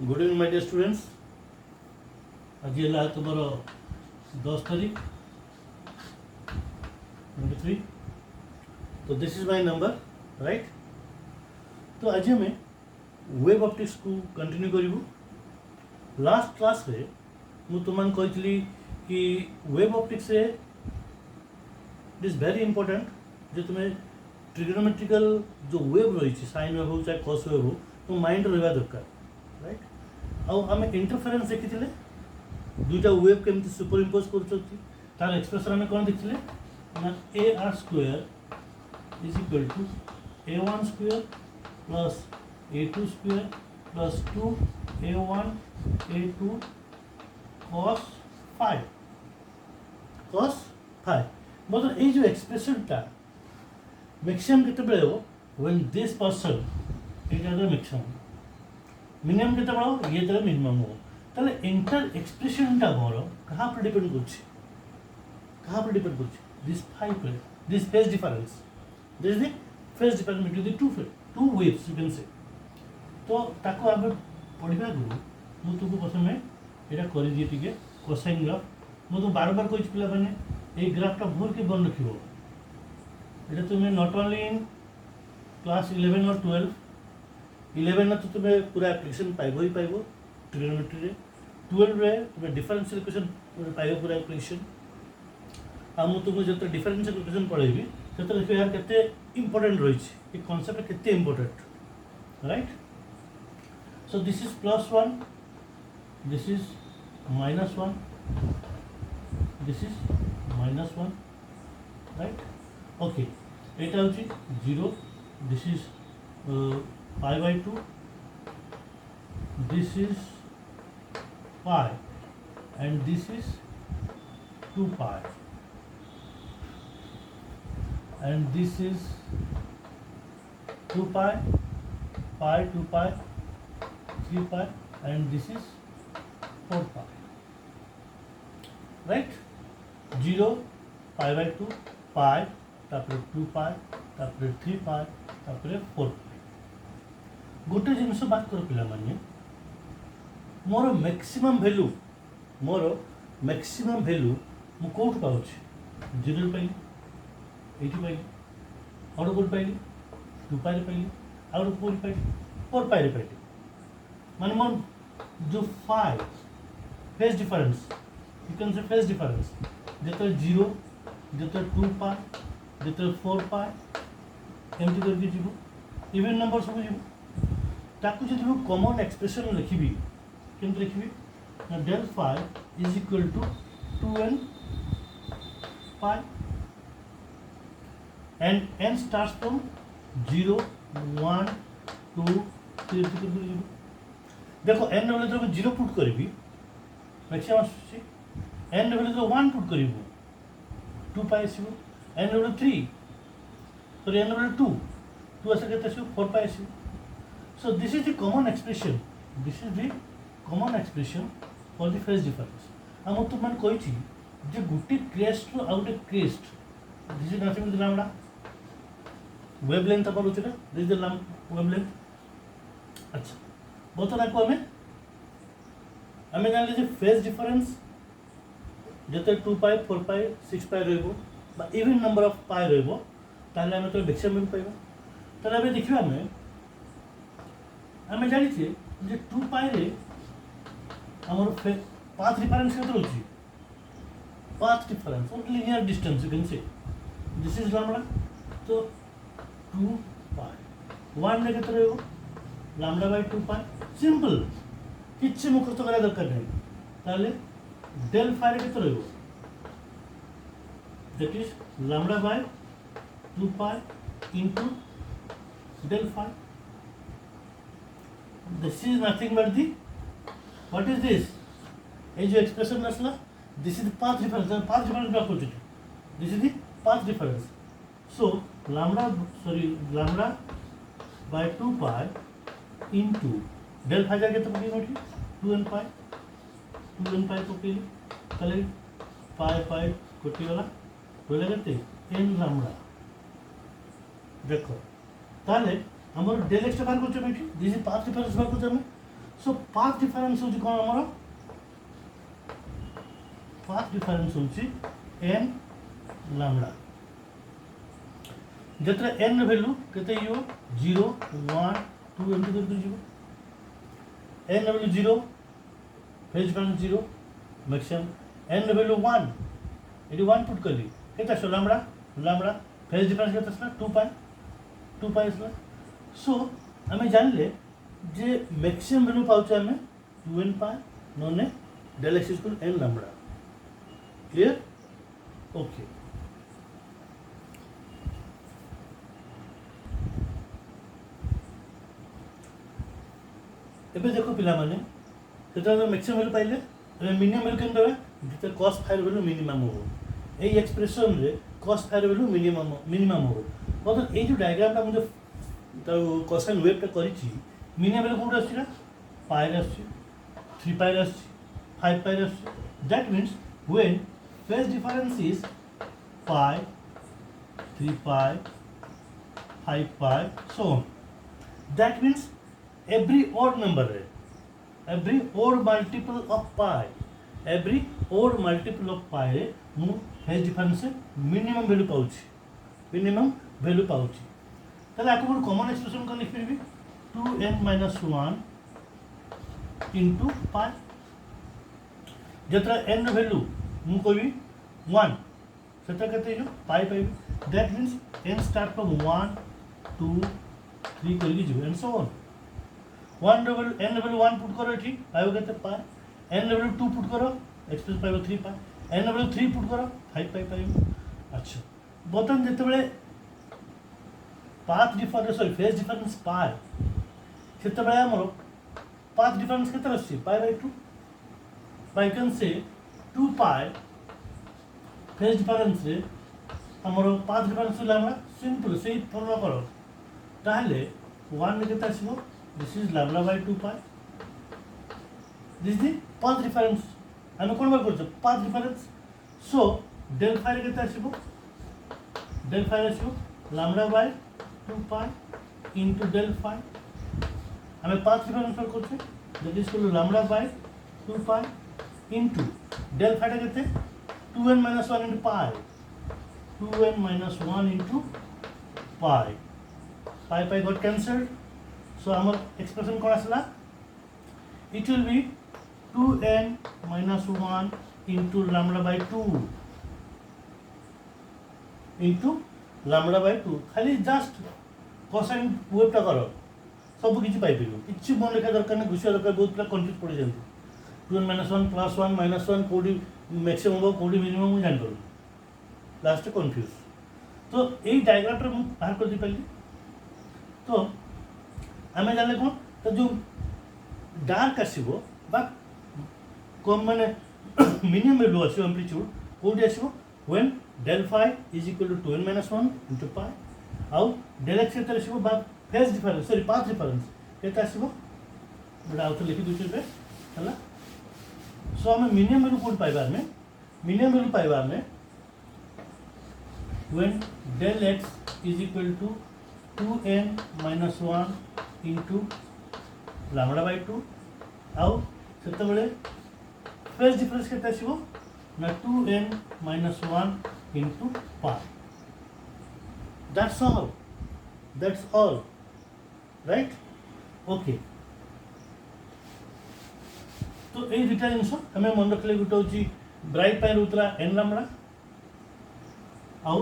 Good evening my dear students. आज है तुम 10 तारीख 23। तो this is my number right. तो आज आम वेब ऑप्टिक्स को कंटिन्यू करूँ। लास्ट क्लास रे मु तुम कही कि वेब ऑप्टिक्स रे इट इज वेरी इंपोर्टेंट जो तुम्हें ट्रिग्नोमेट्रिकल जो वेब रही साइन वेब हो चाहे कस वेब हो तो माइंड रहा दरकार राइट। आम इंटरफेरेंस देखी दुईटा वेब केमती सुपर इम्पोज कर एक्सप्रेशन आम कौन देखी ना A R square is equal to a1 square plus a2 square plus 2a1 a2 cos 5 मतलब ये जो एक्सप्रेशन टा मैक्सिमम केते हो when this person it is maximum minimum केते बड़ा ये तरह मिनिमम हो ताले इंटर एक्सप्रेशन टा मोर कहां पर डिपेंड करछ दिस 5 पे this phase difference this the phase difference between the two waves you can say. तो ताको आबे पढिबा गुरु मु तुमको प्रथम एटा करि दिए टिके कोसाइन ग्राफ मु तो बार-बार कहि पिला माने ए ग्राफटा भूल के बन रखिबो एटा तुमे नॉट ओनली इन क्लास 11 और 12 में तो तुम्हें पूरा एप्लीकेशन पाइब ही पाइब ट्रिग्नोमेट्री रे 12 रे तुम्हें डिफरेंशियल इक्वेशन पाइब पूरा एप्लीकेशन आ मु तुमको जब डिफरेंशियल इक्वेशन पढ़ेबी से देखिए यार केते इंपोर्टेंट रही ये कॉन्सेप्ट केते important right. So this is +1 this is -1 this is -1 right. Okay एटा होची 0 this is pi by 2 this is pi and this is 2 pi and this is 2 pi 2 pi 3 pi and this is 4 pi right 0 pi by 2 pi तापर 2 pi तापर 3 pi तापर 4 pi। गोटे जिनस बात कर पिला माने मोर maximum value मु कोट पाउछ 0 पाइली 80 पाइली और कोट पाइली 2 पाइली पाइली और 4 पाइली 4 पाइली पाइली माने मोर जो 5 phase difference you can say phase difference जेतो 0 जेतो 2 पाई जेतो 4 पाई एमटी करके जीवो इवन नंबर सब जीवो ताकू जब मैं कॉमन एक्सप्रेशन लिखी केमती लिखी del phi is equal to 2n pi and n starts from 0 1 2 3 देखो n वाले तो मैं 0 पुट करी मैक्सिमम आसुची n वाले तो 1 पुट करी 2 पाई आसो n वाले 3 सॉरी n वाले 2 आसे केते आसो 4 पाई आसो। So this is the common expression. This is the common expression for the phase difference. हम तो मान कोई चीज जो गुटी क्रेस्ट रो out crest this is nothing with lambda wavelength अपन होती है दिस इज वेवलेंथ। अच्छा बतला को हमें जान लीजिए फेज डिफरेंस जते 2 पाई 4 पाई 6 पाई रहबो बा इवन नंबर ऑफ पाई रहबो ताले हमें तो मैक्सिमम पाइबा ताले हमें देखिबा हमें जानी जे 2 पाई रे हमर पाथ डिफरेंस केते रहउची पाथ डिफरेंस और linear distance you can say this is lambda तो 2 पाई 1 ने केते रहबो लैम्डा बाय 2 पाई सिंपल किछ मुखस्त करा दरकार नहीं ताले डेल फाई रे केते रहबो that is lambda by 2 pi into del phi. This is nothing but the what is this? ये जो expression नसला this is the path difference. Path difference क्या होती है? This is the path difference. So lambda by 2 pi into del phi जाके तो पकी होती 2n pi तो पकी कले pi कोटी वाला बोले करते n lambda देखो ताले हमर डेल एक्स बाहर करछ बेठी दिस इज पाथ डिफरेंस बाहर करछ हम सो पाथ डिफरेंस होची कोन हमर पाथ डिफरेंस होची n लैम्डा जतरा n वैल्यू केते यो 0 1 2 एमटी करके जीवो n value 0 phase difference 0 maximum n value 1 एटी 1 पुट करली केता so lambda lambda phase difference केता असला 2 पाई असला सो आमे जानले जे मैक्सिमम वैल्यू पाउछ आमे 2n पाई नोने del x equal n lambda clear okay एबे देखो पिला माने सेटा मैक्सिमम वैल्यू पाइले एबे मिनिमम वैल्यू केन देबे जेते cos फायर वैल्यू मिनिमम हो ए एक्सप्रेशन रे cos फायर वैल्यू मिनिमम हो मतलब ए जो डायग्राम ता मुझे तो कोसाइन वेव ता करिछि मिनिमम वैल्यू कोन आछि पाई आछि 3 पाई आछि 5 पाई आछि that means when phase difference is pi 3 pi 5 pi so on that means every odd number every odd multiple of pi every odd multiple of pi mu phase difference minimum value पाउछि ताले आपको common expression को लिख परबी 2n - 1 into pi जतरा n वैल्यू मु कहबी 1 सेटा केते जो पाई पाइबी that means n start from 1 2 3 करके जीव and so on 1 double n double 1 put करो ठीक पाइबो केते पाई n डबल 2 पुट करो एक्सप्रेस पाइबो 3 पाई n डबल 3 पुट करो 5 पाई पाइबो अच्छा बतन जेते बेले path difference sorry phase difference pi सेते बेले हमरो पाथ डिफरेंस केते रहछि pi by 2 by can say 2 pi phase difference रे हमरो पाथ डिफरेंस लैम्डा सिंपल से फॉलो करो ताहले 1 ने केते आसीबो this is lambda by 2 pi this the path difference हम कोन बार करछ path difference so del phi केते आसीबो डेल फाई आसीबो lambda by 2 pi into del phi हमें पाथ डिफरेंस पर करछ that is equal to lambda by 2 pi into del phi केते 2n - 1 into pi 2n - 1 into pi pi got cancelled so our expression कौन आसला it will be 2n - 1 into lambda by 2 into lambda by 2 खाली just cosine wave टा करो सब किछि पाइ pillow किछि मन लेखा दरकार नै घुसिया दरकार बहुत पिला कंफ्यूज पड़ी जांती 2n - 1 + 1 - 1 कोडी मैक्सिमम हो कोडी मिनिमम मु जान करू लास्ट कंफ्यूज तो एई डायग्राम पर मु बाहर कर दी पल्ली तो हमें जाने कोन तो जो डार्क आसीबो बा कम माने मिनिमम वैल्यू आसीबो एम्पलीट्यूड कोडी आसीबो when del phi is equal to 2n - 1 into pi आउ del x केते आसीबो बा phase difference sorry path difference केते आसीबो बडा आउट लिखि दुचे पे हला सो हमें मिनिमम वैल्यू कोड पाइबा में मिनिमम वैल्यू पाइबा में when del x is equal to 2n - 1 into lambda by 2 आउ सेते बेले फेज डिफरेंस केते आसीबो ना 2n - 1 into pi that's all right okay तो ए दुटा जिनस हमें मन रखले गुटे होची ब्राइट पाई उतरा n लैम्डा आउ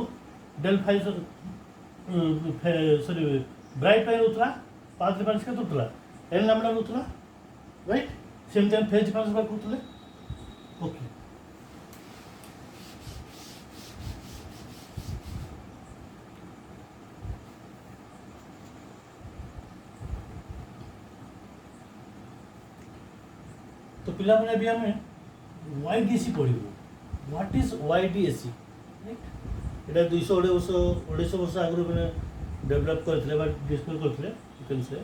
del phi sorry bright pi उतरा पाथ डिफरेंस के उतरा n लैम्डा उतरा right same time phase difference पर उतले ओके तो पिला माने भी हमें YDAC पढ़िबो व्हाट इज YDAC राइट एटा 200 वर्ष आगु माने डेवलप करथिले बा डिस्कस करथिले यू कैन से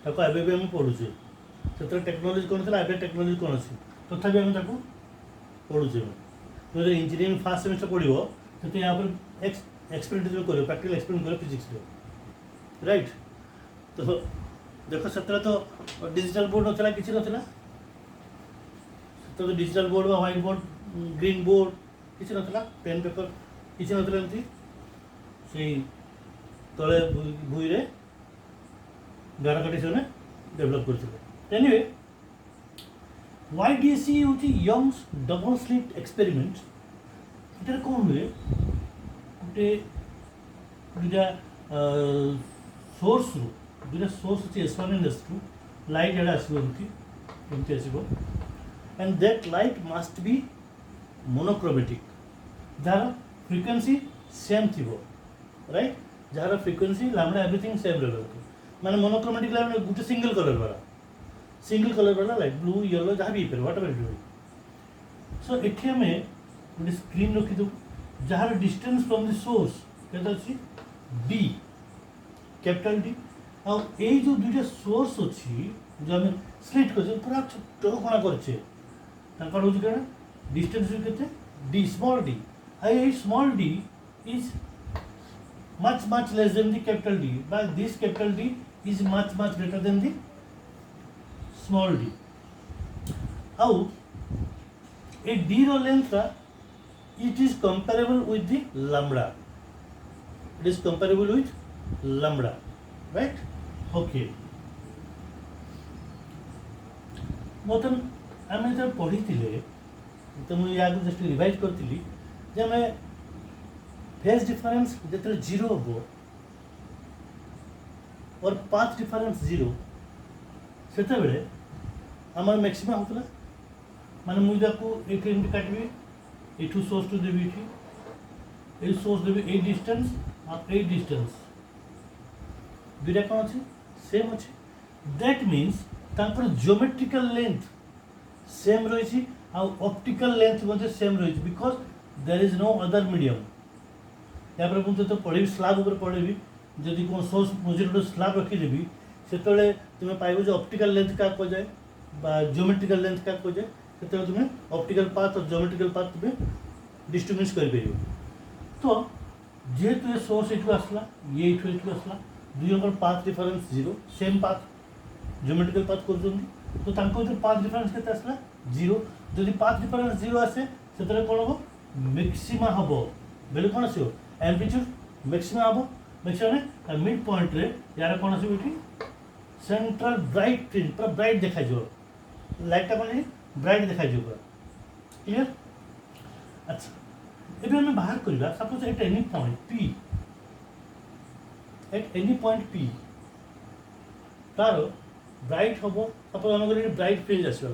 ताको एबे भी हम पढुछे सेतर टेक्नोलॉजी कोन थला एबे टेक्नोलॉजी कोन अछि तथापि हम ताको पढुछे तो इंजीनियरिंग फर्स्ट सेमेस्टर पढिबो तो यहाँ पर एक्सपेरिमेंट करियो प्रैक्टिकल एक्सपेरिमेंट करियो फिजिक्स रे राइट तो देख से तो डिजिटल बोर्ड नथिला किछि नथिला तो डिजिटल बोर्ड बा व्हाइट बोर्ड ग्रीन बोर्ड किछि नथिला पेन पेपर किछि नथिला एमती से तले भूई रे गार काटी से डेवलप करथिले एनीवे YDC होची यंग्स डबल स्लिट एक्सपेरिमेंट इटर कोन हुए गोटे दुटा सोर्स रू दुटा सोर्स अछि S1 एंड S2 लाइट एडा आसीबो एमती आसीबो and that light must be monochromatic जार फ्रीक्वेंसी सेम थिबो राइट जार फ्रीक्वेंसी लैम्डा एवरीथिंग सेम रहबो माने मोनोक्रोमेटिक लाइट गुटे सिंगल कलर वाला लाइट ब्लू येलो जहाँ भी व्हाटएवर इट बी सो एठी हमें गोटे स्क्रीन रखी दो jar distance from the source केते अछि d कैपिटल D आ ए जो दुटा सोर्स अछि जो हमें स्लिट कर पूरा छोटो कोना करछे ताकर होज केना डिस्टेंस केते d small d I small d is much less than the capital D but this capital D is much greater than the small d how a d रो length it is comparable with the lambda it is comparable with lambda right okay मोतन आमे जब पढ़ीथिले तो मु या just revise करथिली जे मैं phase difference जेते 0 हो और पाथ डिफरेंस 0 सेते बेले आमार मैक्सिमम होतला माने मु जाको एक एम काटबी एठू सोर्स टू देबी एठी a source Devi A distance और ए डिस्टेंस दुटा कोन अछि सेम अछि दैट मींस तांकर ज्योमेट्रिकल लेंथ सेम रहिछि आ ऑप्टिकल लेंथ मध्ये सेम रहिछि because there is no other medium या पर मु तो पढिबी स्लैब ऊपर पढिबी जदि कोन सोर्स मझिर स्लैब रखि देबी सेतले तुमे पाइबो जे ऑप्टिकल लेंथ का को जाय बा ज्योमेट्रिकल लेंथ का को जाय सेतले तुमे ऑप्टिकल पाथ और ज्योमेट्रिकल पाथ तुमे डिस्टिंग्विश कर परिबो तो जेहेतु ये सोर्स एठू आसला ये एठू आसला दुइयों path difference 0 same path geometrical path करजोंदी तो तांको जो पाथ डिफरेंस केते आसला 0 जदि पाथ डिफरेंस 0 आसे सेतले कोन हो मैक्सिमा हबो बेले कोन आसीओ एम्पलीट्यूड मैक्सिमा हबो मैक्सिमा मिड पॉइंट रे यार कोन आसीबो एठी सेंट्रल ब्राइट फ्रिंज पूरा ब्राइट देखा जो लाइट टा कोन ब्राइट देखा जो पूरा क्लियर अच्छा एबे हम बाहर करबा suppose at any point p taro bright हबो सपोज हम करे ब्राइट फ्रिंज आसीबा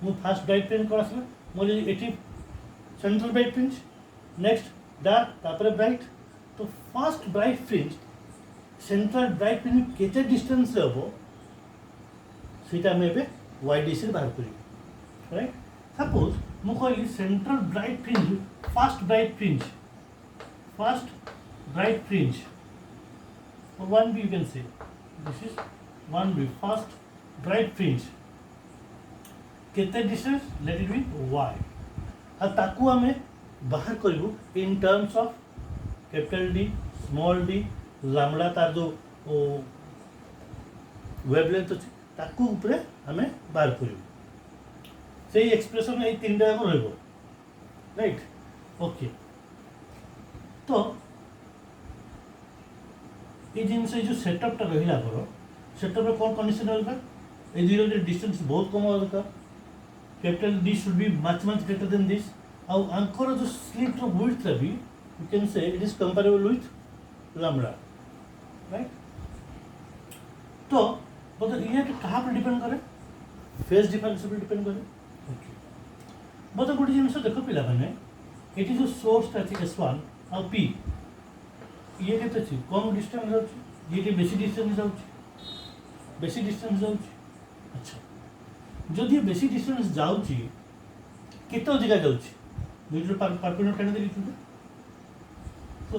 मु फर्स्ट ब्राइट फ्रिंज कोन आसीबा मो जे एठी central bright fringe next dark तापर ब्राइट तो first bright fringe central bright fringe केते डिस्टेंस रे हबो सेटा में एबे YDC रे बाहर करी राइट सपोज मु कहली central bright fringe first bright fringe or 1b you can say this is 1b first bright fringe केते distance let it be y आ ताकू हमें बाहर करिवु in terms of capital D small d lambda तार जो वेवलेंथ अछि ताकू ऊपर हमें बाहर करिवु सेही एक्सप्रेशन ए तीनटा को रहबो राइट ओके तो ये जिन से जो सेटअप टा रहिला पर सेटअप रे कोन कंडीशन रहबा ए जीरो के डिस्टेंस बहुत कम होगा दरकार capital D should be much greater than this और अंकर जो स्लिट रो विड्थ रे भी you can say it is comparable with lambda right तो बट ये कहाँ पर डिपेंड करे फेज डिफरेंस पर डिपेंड करे ओके बट गोटे जिन देखो पिला माने एटी जो सोर्स ता S1 और P ये केते अछि कम डिस्टेंस जाउछि ये बेसी डिस्टेंस जाउछि अच्छा जदि बेसी डिस्टेंस जाउछि केते अधिका जाउछि मीटर परपेंडिकुलर काटे देखि तो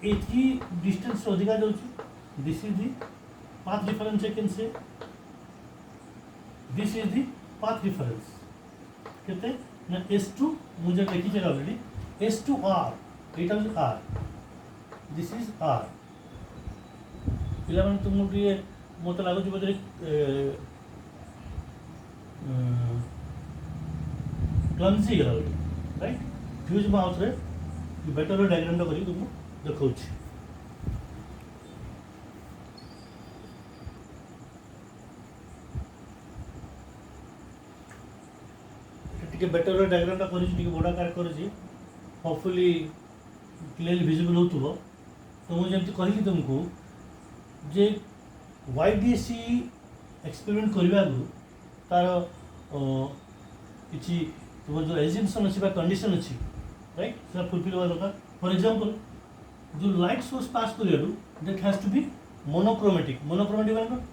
एथि डिस्टेंस अधिका जाउछि this is the path difference I can say this is the path difference केते ना S2 मुझे देखि जे ऑलरेडी S2 R एटा R दिस इज R पिला तुम ये मत लगुच बोधे क्लमसी गला राइट फ्यूज माउथ रे बेटर डायग्राम करी तुमको देखा टिके बेटर डायग्राम कर बड़ा आकार कर होपफुली क्लियरली विजिबल हो तो मुझे कहली तुमको जे YDC एक्सपेरिमेंट करने तार किसी तुम जो एजम्पशन अच्छी कंडीशन अच्छी राइट से फुलफिल होगा दरकार फॉर एग्जांपल जो लाइट सोर्स पास कर that has to be monochromatic माने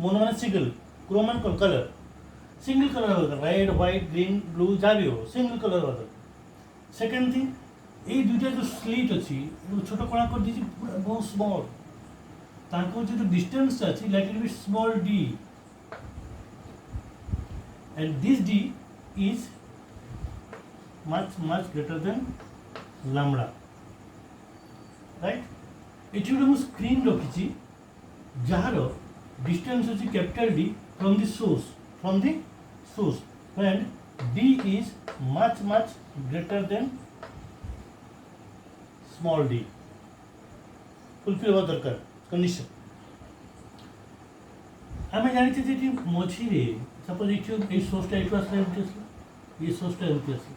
मोनो माने single chrome and colour single colour होगा रेड व्हाइट ग्रीन ब्लू जहाँ भी हो सिंगल कलर होगा सेकेंड थिंग ये दुईटा जो स्लीट अच्छी छोट कणा कर दी पूरा बहुत स्मॉल तांको जो डिस्टेंस अच्छी like it be small d and this d is much greater than lambda right एठी गोटे मु स्क्रीन रखी जार डिस्टेंस अच्छी capital D from the source and d is much greater than small d fulfil होगा दरकार condition आम जानते थे मझे सपोज ये सोर्सटा ये आसला एमती आसला ये सोर्सटा एमती आसला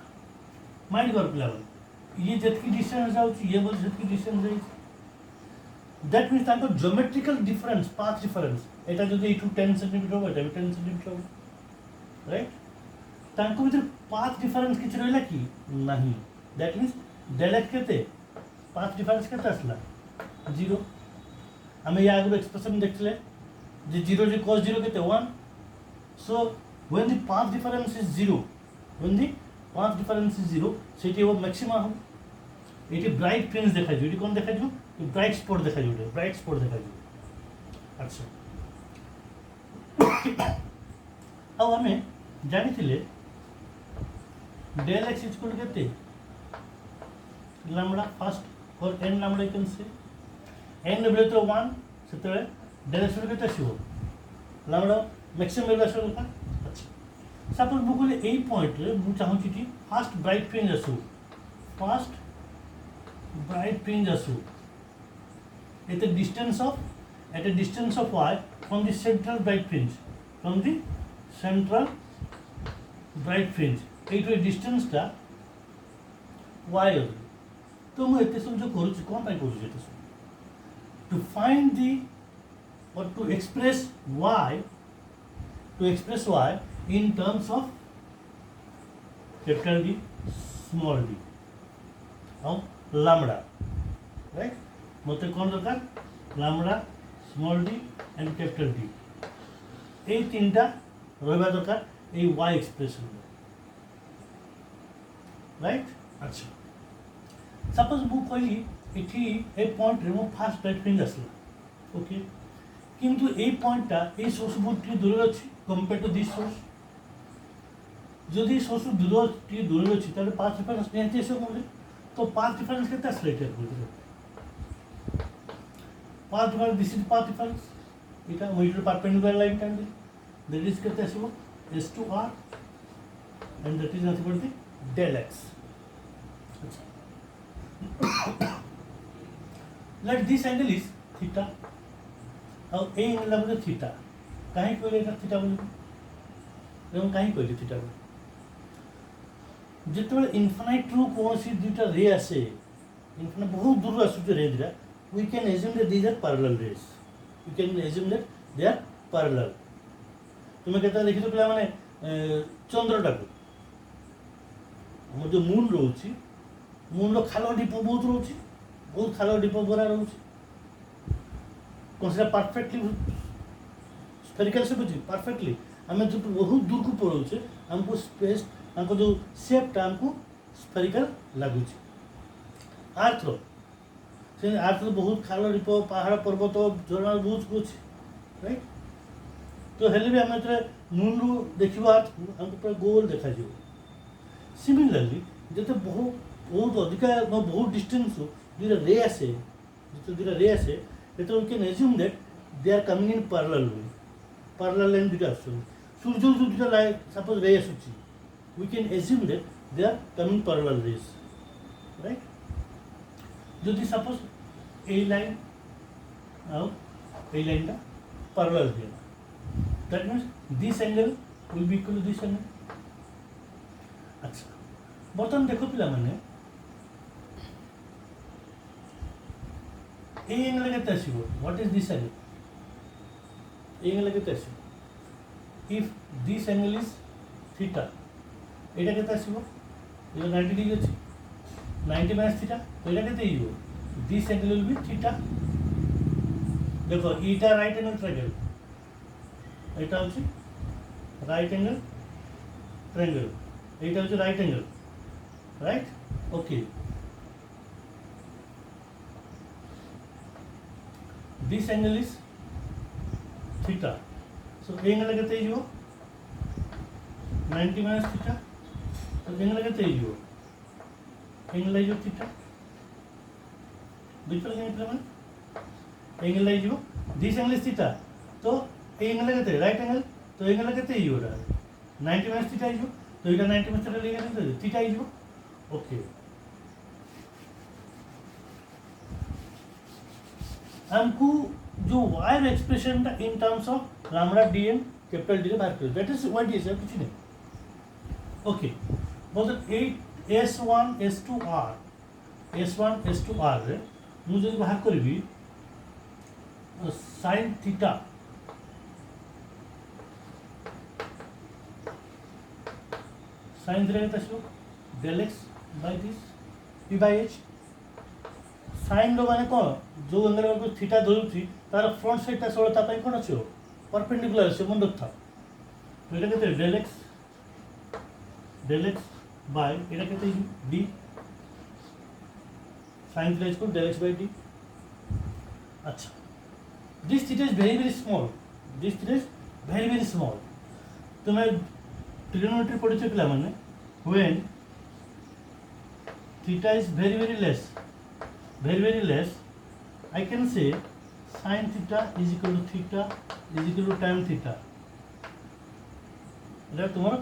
माइंड कर पिला ये जितकी डिस्टेंस जाऊँगी ये बोल जितकी डिस्टेंस जाइए दैट मीन्स तांको ज्योमेट्रिकल डिफरेंस पाथ डिफरेंस एटा जो 10 सेंटीमीटर हो एटा 10 सेंटीमीटर हो राइट तांको भीतर पाथ डिफरेंस किछ रहला कि नहीं दैट मीन्स डेल एक्स केते पाथ डिफरेंस केते आसला 0 हमें या आगे एक्सप्रेशन देखले जे 0 जे cos 0 केते 1 so when the path difference is 0 सेटी वो मैक्सिमा हो एटी ब्राइट फ्रिंज देखा जो एटी कोन देखा जो ब्राइट स्पॉट देखा जो ब्राइट स्पॉट देखा जो अच्छा अब हमें जानी थिले डेल एक्स इक्वल केते लैम्बडा फर्स्ट और n lambda you can say n label तो 1 सेते डेल एक्स केते आसीबो लैम्बडा मैक्सिमम वैल्यू आसो का अच्छा सपोज मु कहले एई पॉइंट रे मु चाहू छी कि फर्स्ट ब्राइट फ्रिंज आसो at a distance of y from the central bright fringe एइटो डिस्टेंस टा y तो मु एते सब जो करू छी कोन पाई करू छी एते सब to find the or to express y in terms of capital D small d और lambda right मते कौन दरकार lambda small d and capital D এই তিনটা রইবা দরকার এই y এক্সপ্রেশন রাইট আচ্ছা सपोज मु कहली एठी ए पॉइंट रे मु फास्ट ब्राइट फ्रिंज आसला ओके किंतु ए पॉइंटटा ए सोर्स बहुत टी दूर अछि कंपेयर टू दिस सोर्स जदि सोर्स दूर टी दूर अछि ताले पाथ डिफरेंस नेते से बोले तो पाथ डिफरेंस केते स्लाइटर बोले path difference this is path difference इटा मीटर परपेंडिकुलर लाइन कांड दैट इज केते आसीबो s2r and that is nothing but the del x let this angle is theta और ए एंगल बोले थीटा कहीं कहले एटा थीटा बोले एवं कहीं कहले थीटा बोले जेतबे इनफाइनाइट रु कोनसी दुटा रे आसे इनफाइनाइट बहुत दूर आसुचे रे दिरा we can assume that these are parallel rays we can assume that they are parallel तुमे केता देखि तो पिला माने चंद्रटा को हम जो मून रहउची मून रो खालो डिपो बहुत खालो डिपो बरा रहउची consider perfectly spherical से बुझी perfectly हमें जो बहुत दूर को पड़ोचे हमको स्पेस हमको जो शेप टा हमको spherical लागुची अर्थ रो से अर्थ रो बहुत खालो रिपो पहाड़ पर्वत झरना बहुत कुछ राइट तो हेले भी हमें तो मून रो देखिबा अर्थ हमको पूरा गोल देखा जियो सिमिलरली जते बहुत अधिक बहुत डिस्टेंस हो दुटा रे आसे जते दुटा रे आसे we can assume that they are coming in parallel way parallel line দুটো আসছে সূর্য দুটো লাইন সাপোজ রে আসছে we can assume that they are coming parallel rays, right? যদি সাপোজ এই লাইন আর এই লাইনটা parallel here, that means this angle will be equal to this angle. আচ্ছা বর্তমান দেখো পিলামানে এই অ্যাঙ্গেল কেতে আসিব হোয়াট ইজ দিস অ্যাঙ্গেল এই অ্যাঙ্গেল কেতে আসিব if this angle is theta এটা কেতে আসিব এটা 90 ডিগ্রি আছে 90 মাইনাস থিটা তো এটা কেতে ইব this angle will be theta দেখো এটা রাইট অ্যাঙ্গেল ট্রায়াঙ্গেল এটা হচ্ছে রাইট অ্যাঙ্গেল ট্রায়াঙ্গেল এইটা হচ্ছে right angle right okay this angle is theta so angle kete ijo 90 minus theta so angle kete ijo angle ijo theta বুঝতে পারছেন মানে angle ijo this angle is theta তো এই angle kete right angle তো angle kete ijo ওটা 90 minus theta ijo তো এটা 90 minus theta লিখে দিতে theta ijo okay हमको जो वायर एक्सप्रेशन था in terms of lambda d and capital D बाहर करो दैट इज व्हाट इज कुछ नहीं ओके बोल S1 S2 R S1 S2 R रे मुझे जो बाहर करबी sin थीटा sin थीटा के तसो del x by this p by h sine लो माने कौन जो अंदर को थीटा धरुची तार फ्रंट साइड ता सोलो ता पई कोन अछि परपेंडिकुलर अछि मन रखता तो এটা কেতে del x by এটা কেতে d sin theta is del x by d अच्छा this theta is very small this theta is very small तो मैं ट्रिग्नोमेट्री पढ़िछ पिला माने when theta is very less very less I can say sin theta is equal to tan theta এটা তোমার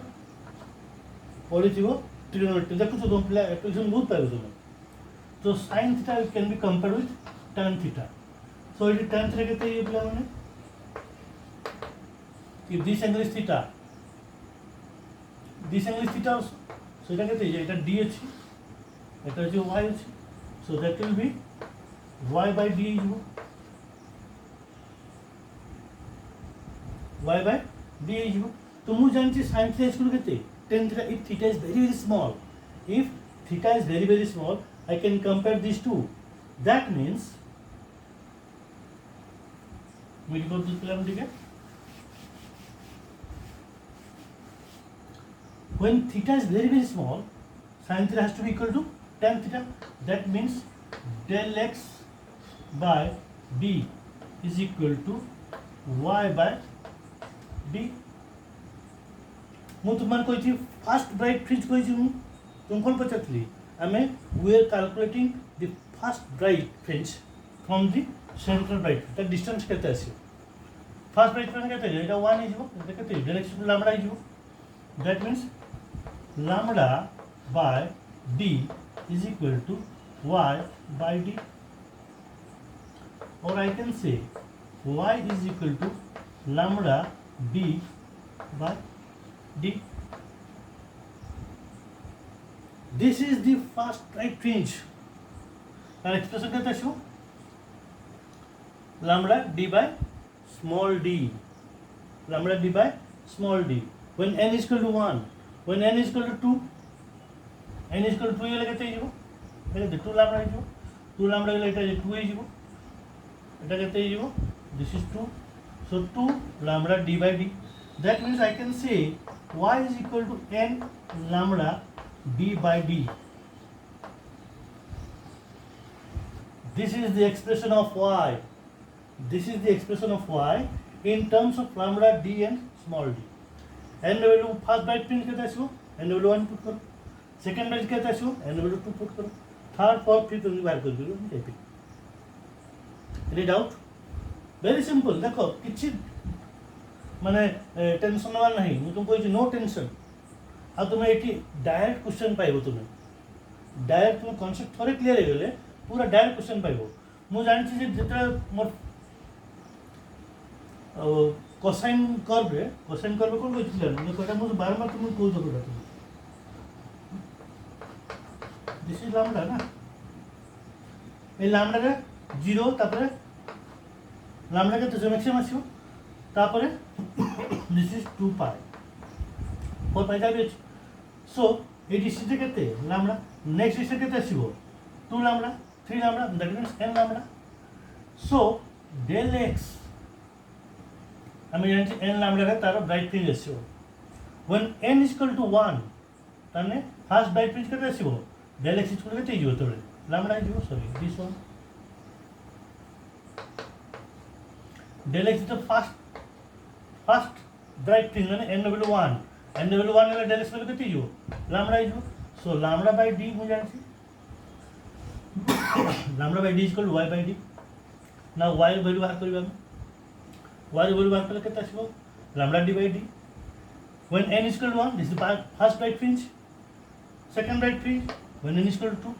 পড়িছিও trigonometry দেখো তো তোমরা অ্যাপ্লিকেশন বহুত পাইছো তুমি তো sin theta can be compared with tan theta so it tan theta কেতে এই বলা মানে if this angle is theta also so এটা কেতে এটা d আছে এটা যে y আছে so that will be y by d तो मुझे जानती sin theta is equal to tan theta if theta is very small if theta is very small I can compare these two that means मेरी बात दूसरी line ठीक है when theta is very small sin theta has to be equal to tan theta that means del x by d is equal to y by d ମୁଁ ତୁମର କହିଛି first bright fringe କହିଛି ମୁଁ ତୁମ କ'ଣ ପଚାରୁଥିଲି ଆମେ we are calculating the first bright fringe from the central bright ता डिस्टेंस केते आसी फर्स्ट ब्राइट फ्रिंज केते एटा 1 हे जिवो एटा केते डायरेक्शन लैम्डा हे जिवो that means lambda by d is equal to y by d or I can say y is equal to lambda d by d. This is the first right fringe. Our expression क्या था show? Lambda d by small d. Lambda d by small d. When n is equal to 1, when n is equal to 2, n is equal to 2 ये लगते हैं जो, लगते 2 lambda है जो, 2 lambda ये लगता है 2 है जो, इतना कहते हैं जो, this is 2, so 2 lambda d by d. That means I can say y is equal to n lambda d by d. This is the expression of y. This is the expression of y in terms of lambda d and small d. n value first byte print करते हैं n value 1 put करो, second byte करते हैं n value 2 put करो, third fourth fifth value बाहर कर दो typing. Any doubt? Very simple. देखो किसी माने टेंशन नवार नहीं मुझे तुमको नो टेंशन आ तुम्हें ये डायरेक्ट क्वेश्चन पाइबो तुम्हें डायरेक्ट तुम कॉन्सेप्ट थोड़े क्लियर हो गले पूरा डायरेक्ट क्वेश्चन पाइबो मु जानि छी जे जेते मोर कोसाइन कर्व कोन कहथिले मु कोटा मु बारंबार तुम कहू दो कोटा दिस इज लैम्डा ना ए लैम्डा रे 0 तापरे लैम्डा के तो मैक्सिमम आसीबो तापरे दिस इज 2 पाई 4 पाई जाबे सो ए डिस्टेंस केते लैम्डा नेक्स्ट डिस्टेंस केते आसीबो 2 lambda 3 lambda that means n lambda so del x आमी जानछि n लैम्डा रे तार ब्राइट फ्रिंज आसीबो व्हेन n = 1 ताने फर्स्ट ब्राइट फ्रिंज केते आसीबो del x = केते हिजो तबे लैम्डा हिजो sorry this one del x is the first bright fringe माने n = 1 n = 1 ले del x केते हिजो लैम्डा हिजो सो लैम्डा बाय d मु जानछि lambda by d = y by d now y value बाहर करबा हम y वैल्यू बाहर करले केते आसीबो lambda d by d when n = 1 this is first bright fringe second bright fringe when n = 2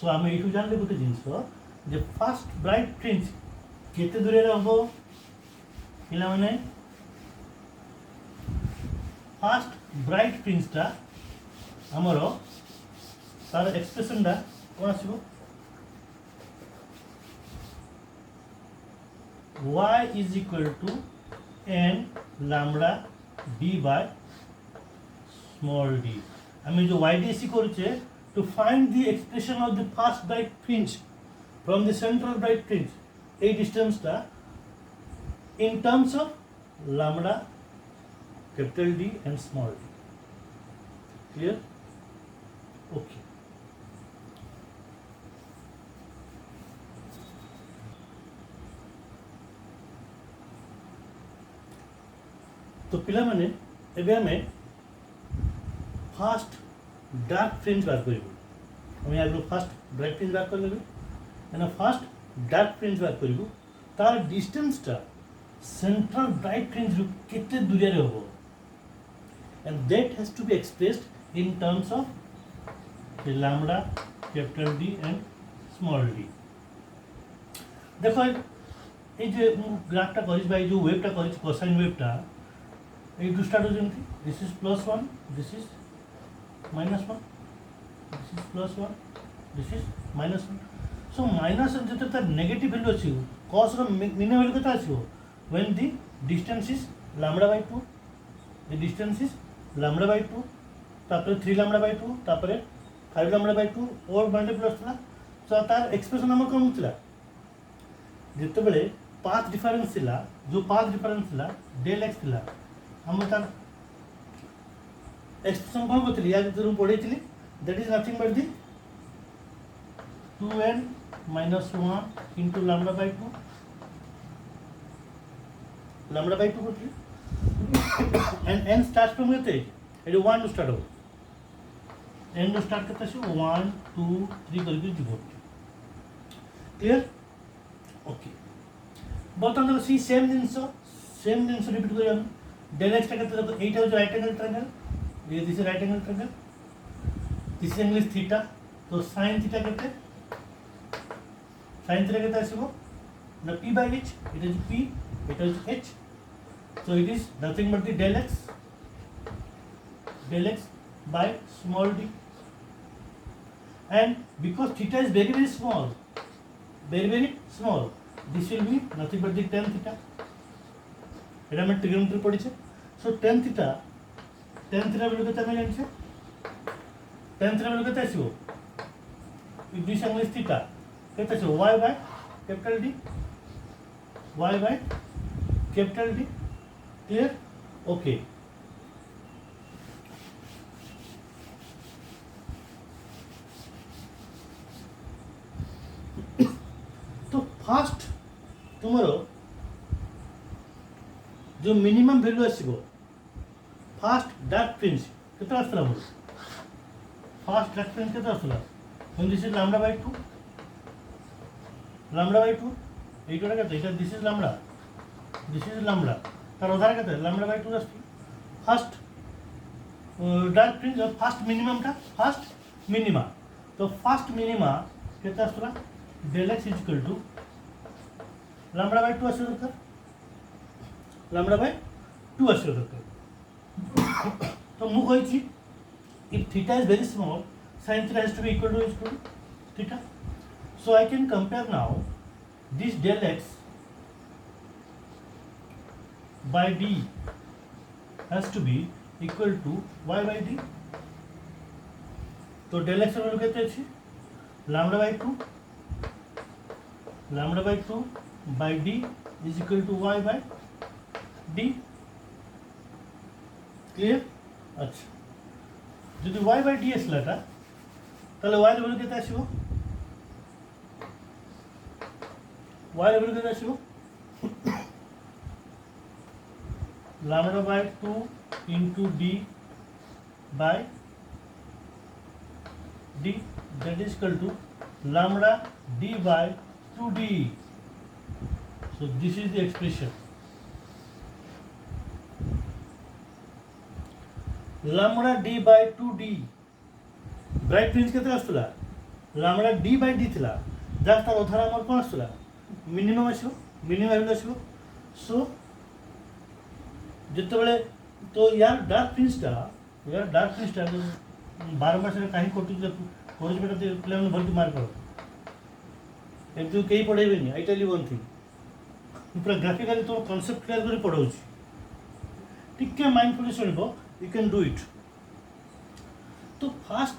सो आमे एठू जानले गोटे जिंस जे फर्स्ट ब्राइट फ्रिंज केते दूरे रहबो पिला माने फर्स्ट ब्राइट फ्रिंज ता हमरो तार एक्सप्रेशन दा कोन आसीबो y is equal to n lambda d by small d আমি যে ydc করছে to find the expression of the first bright fringe from the central bright fringe এই ডিসটেন্সটা in terms of lambda capital D and small d clear okay तो पिला माने एबे हमें fast dark fringe बार करिबो हम आगलो फास्ट ब्राइट फ्रिंज बार कर लेबे एना फास्ट डार्क फ्रिंज बार करिबो तार डिस्टेंस ता सेंट्रल ब्राइट फ्रिंज रु केते दूरे रे होबो and that has to be expressed in terms of the lambda capital D and small d देखो ए जे ग्राफटा करिस बाय जो वेवटा करिस कोसाइन वेवटा ये टू स्टार्ट हो जंती this is +1 this is -1 this is +1 this is -1 so -1 जते त नेगेटिव वैल्यू अछि cos रो मिनिमम वैल्यू केता आछो when the distance is λ/2 the distance is λ/2 तापर 3 λ/2 तापर 5 λ/2 और बांडे प्लस था सो तार एक्सप्रेशन हम कोन थिला जते बेले पाथ डिफरेंस थिला जो पाथ डिफरेंस थिला del x थिला हम तार एक्सप्रेशन कोन बतली या जरूर पढे थिली that is nothing but the 2n - 1 into λ/2 λ/2 बतली and n starts from केते it 1 to start हो n to start केते छ 1 2 3 करके जीवो क्लियर ओके बर्तमान सी सेम जिंस रिपीट करिया del x टा केते एटा हो राइट एंगल ट्रायंगल ये this right angle triangle this angle is theta तो sin थीटा केते आसीबो ना p by h it is p it is h so it is nothing but the del x by small d and because theta is very small this will be nothing but the tan theta এটা আমরা trigonometry পড়েছে so tan theta value কত আমি জানি tan theta value কত আসিবো if this angle is theta কত আসিবো y by capital D clear okay तो फास्ट तुम्हारो जो मिनिमम वैल्यू आसीबो फास्ट डार्क फ्रिंज केते आसला मोर फास्ट डार्क फ्रिंज केते आसला when this is λ/2 8 केते दिस इज लैम्डा तार अधार केते लैम्डा बाय 2 आसु first dark fringe first minimum टा फर्स्ट मिनिमा तो फर्स्ट मिनिमा केते आसुला del x is equal to lambda by 2 आसु दरकार लैम्डा बाय 2 आसु दरकार तो मु कहिछि if theta is very small sin theta has to be equal to theta so I can compare now this del x by d has to be equal to y by d तो del x value केते अछि lambda by 2 by d is equal to y by d clear अच्छा যদি y by d আসলাটা তাহলে y এর value কত আসবে y এর ভ্যালু কত আসবে lambda by 2 into d by d that is equal to lambda d by 2d so this is the expression lambda d by 2d bright fringe केते आसुला lambda d by d थिला just तार अधार हमर कोन आसुला minimum आसो minimum value आसो सो जते बेले तो यार डार्क फ्रिंज टा 12 मास रे काहे कोटि कोर्स बेटा प्लेन भलती मार करो एतु केही पढाइबेनी I tell you one thing पूरा ग्राफिकली तो कांसेप्ट क्लियर करी पढाउची ठीक के माइंडफुली सुनबो you can do it तो फर्स्ट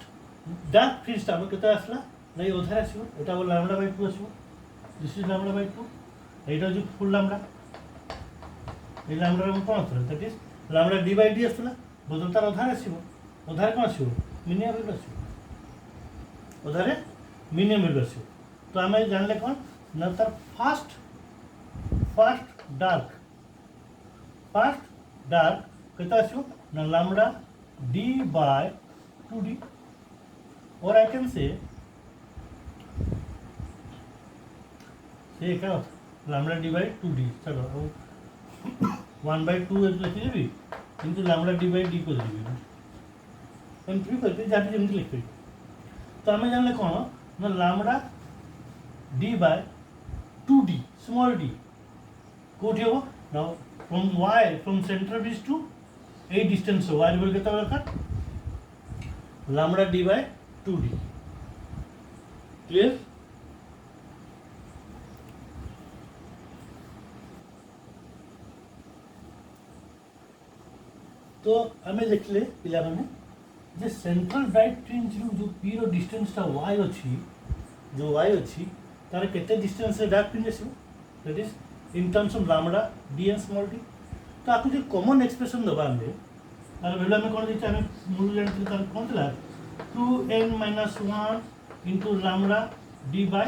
डार्क फ्रिंज टा केते आसला नहीं उधार आसीबो एटा बोल लैम्डा बाय 2 आसीबो दिस इज लैम्डा बाय 2 एटा जो फुल लैम्डा ए लैम्डा रे कोन आथला that is lambda d by d आसला बदल तार उधार आसीबो उधार कोन आसीबो मिनिमम वैल्यू आसीबो उधारे मिनिमम वैल्यू आसीबो तो हमें जानले कोन ना तार फर्स्ट डार्क केते आसीबो ना lambda d by 2d or I can say क्या lambda d by 2d चलो 1 by 2 लिखि देबी किंतु lambda d by d को देबी एमपी करके जाति जेमति लिखबी तो हमें जानले कोन ना lambda d by 2d small d कोठी हो now from center of this to এই ডিসটেন্স y এর ভ্যালু কত দরকার lambda d by 2d clear तो आमे देखले पिला माने जे सेंट्रल ब्राइट फ्रिंज जो p रो डिस्टेंस ता y अछि जो y अछि तार केते डिस्टेंस रे डार्क फ्रिंज आसीबो that is in terms of lambda d and small d तो आपको जो कॉमन एक्सप्रेशन दबा हमने तार वैल्यू में कोन दिछा हमें मूल जानते तार कोन थला 2n - 1 into lambda d by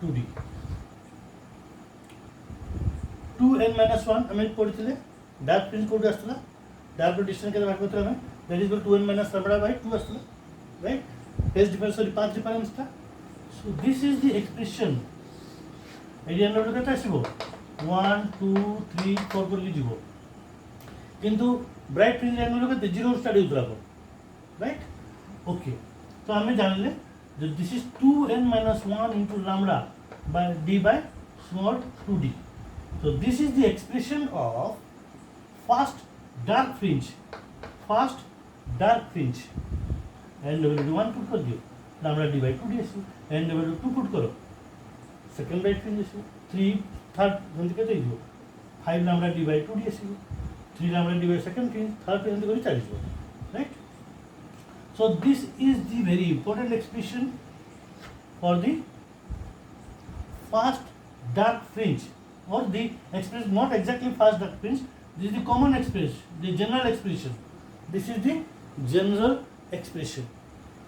2d 2n - 1 हमें पढ़िथिले डार्क फ्रिंज कोड आस्तला डार्क डिस्टेंस के बात करथला ना that is equal 2n - lambda by 2 आस्तला राइट फेज डिफरेंस और पाथ डिफरेंस था so this is the expression एरिया नोट कत आसीबो 1 2 3 4 करके जीवो किंतु ब्राइट फ्रिंज एंगल के 0 स्टार्ट होतला राइट ओके तो हमें जान ले this is 2n - 1 into lambda by d by small 2d so this is the expression of first dark fringe and value 1 put कर दियो lambda d by 2d and value 2 put करो second bright fringe 3 third जंत के दियो 5 lambda d by 2d 3 lambda d by second fringe third fringe को 40 right so this is the very important expression for the first dark fringe or the expression not exactly first dark fringe this is the common expression the general expression this is the general expression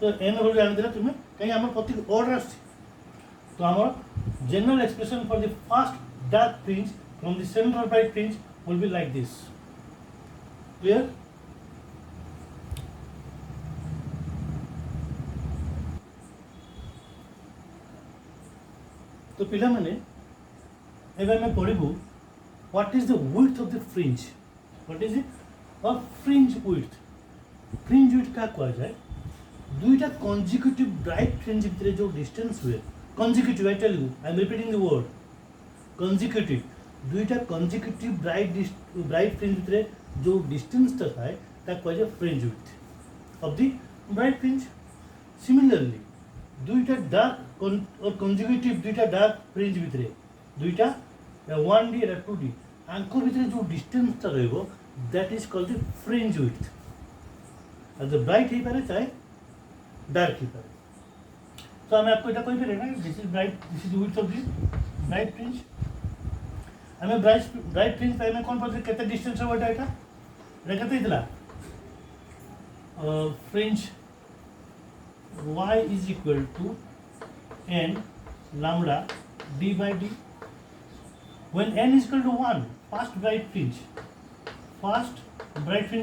तो n value जान देला तुमे कहीं हमर प्रति order आछि तो हमर general expression for the first dark fringe from the central bright fringe will be like this clear तो पिला माने एबे मैं पढिबु what is the width of the fringe? What is it? Or fringe width. Fringe width क्या कहा जाए? दुईटा consecutive bright fringe भितरे जो distance हुए, consecutive I tell you, I am repeating the word, consecutive. दुईटा consecutive bright fringe भितरे जो distance टा था, ता कहा जाए fringe width of the bright fringe. Similarly, दुईटा dark और consecutive दुईटा dark fringe भितरे, दुईटा 1D और 2D, आंखों भितरे जो distance टा रहेगो, that is called the fringe width. और the bright ही पारे चाहे dark ही पारे. तो हमें आपको इतना कोई भी रहना है. This is bright, this is the width of the bright fringe. हमें bright fringe पे हमें कौन पता है कितना distance है वो डाटा? रहता है इतना. Fringe y is equal to n lambda d by d. When n is equal to 1, first bright fringe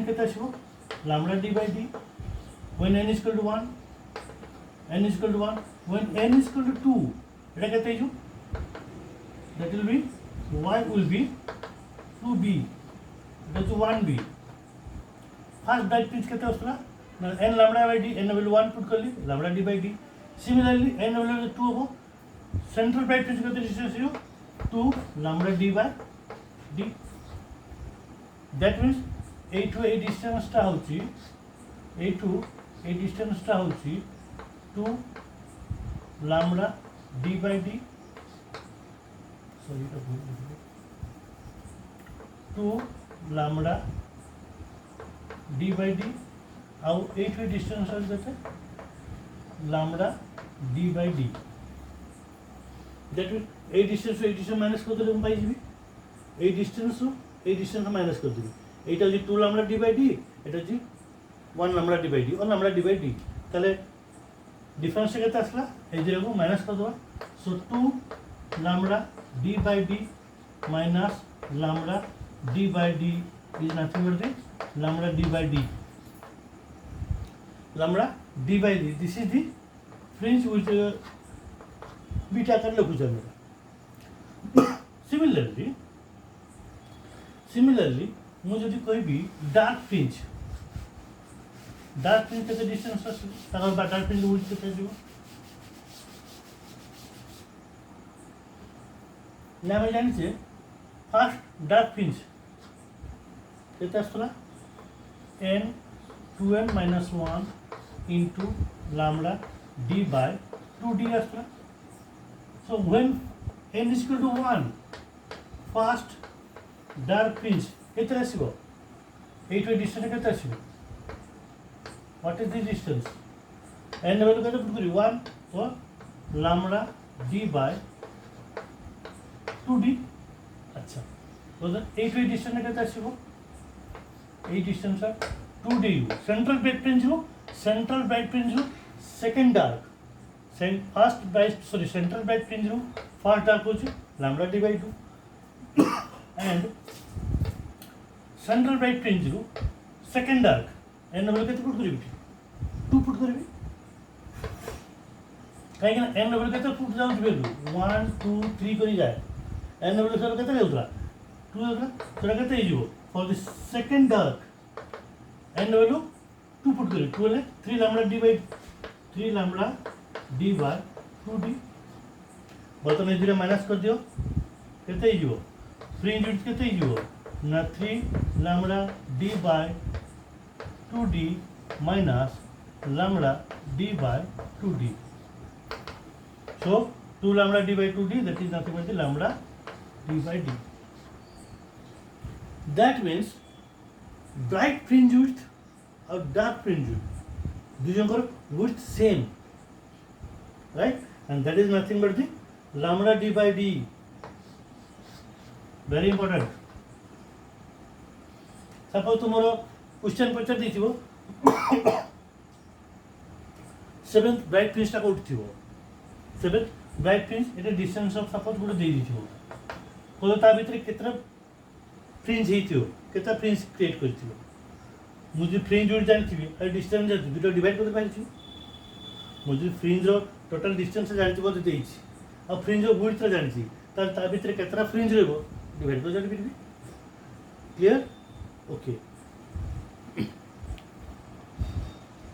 कितना है? Lambda d by d. When n is equal to 1, when n is equal to 2, এটা कहते हैं that will be y will be 2b, that is 1b. First bright fringe कहते हैं उसका n lambda by d, n value 1 put कर ली, lambda d by d. Similarly n value 2 हो, central bright fringe कहते हैं distance हो 2 lambda d by d. That means এইটু এই ডিস্টেন্সটা হচ্ছে টু lambda d by d, sorry এটা ভুল লিখলাম, 2 lambda d by d ଆଉ এইটু এই ডিস্টেন্স হচ্ছে যেটা lambda d by d. That means এই ডিস্টেন্স মাইনাস করে দিলে পাই যাবি, এই ডিস্টেন্স মাইনাস করে দিবি. এইটা হচ্ছে 2 lambda d by d, এটা হচ্ছে 1 lambda d by d और lambda d by d. তাহলে ডিফারেন্সটা কত আসলা? এই যে এরকম মাইনাস করে দেওয়া. So 2 lambda d by d minus lambda d by d is nothing but the lambda d by d. Lambda d by d. This is the fringe with beta कर लो कुछ हमें. Similarly मुझे यदि कोई भी डार्क फ्रिंज के distance तक dark fringe उड़ के चल जाओ ना मैं जानी चाहिए. फर्स्ट डार्क फ्रिंज कितना आसला n 2n minus 1 into lambda d by 2d आसला. So when n is equal to 1, first dark fringe कितना आसिबो? 8 डिस्टेंस कितना आसिबो? What is the distance? n value कितना पुट करी 1 तो lambda d by 2d. अच्छा तो 8 डिस्टेंस कितना आसिबो? 8 distance 2d. Central bright fringe हो second dark, central bright fringe हो फर्स्ट डार्क हो lambda d by 2 and central bright fringe रू सेकंड डार्क n लेवल केते पुट करिवि 2 पुट करिवि काहे कि n लेवल केते पुट जाउ वैल्यू 1 2 3 करी जाए. n लेवल सर केते हेउतला 2 हेउतला सेटा केते हिजो for the second dark n level 2 put करी 2 ले 3 lambda d by 2d. बर्तन इधर माइनस कर दियो केते हिजो फ्रिंज विड्थ केते हिजो ना 3 lambda d by 2d minus lambda d by 2d. So 2 lambda d by 2d, that is nothing but the lambda d by d. That means bright fringe width or dark fringe width, দুজনকার width same, right? And that is nothing but the lambda d by d. Very important. Suppose तुम question पचार देथिबो 7th bright fringe टा उठथिबो 7th bright fringe एटा distance of suppose गुड दे दिथिबो तो ता भीतर केतना फ्रिंज हेथिबो केतना फ्रिंज क्रिएट करथिबो मुझे फ्रिंज उड़ जानथिबी और डिस्टेंस जानथि दुटा डिवाइड करते पारछि मुझे फ्रिंज रो टोटल डिस्टेंस जानथिबो तो देइछि और फ्रिंज रो विड्थ रो जानथि ता भीतर केतना फ्रिंज रहबो डिवाइड कर जाने फिर भी क्लियर ओके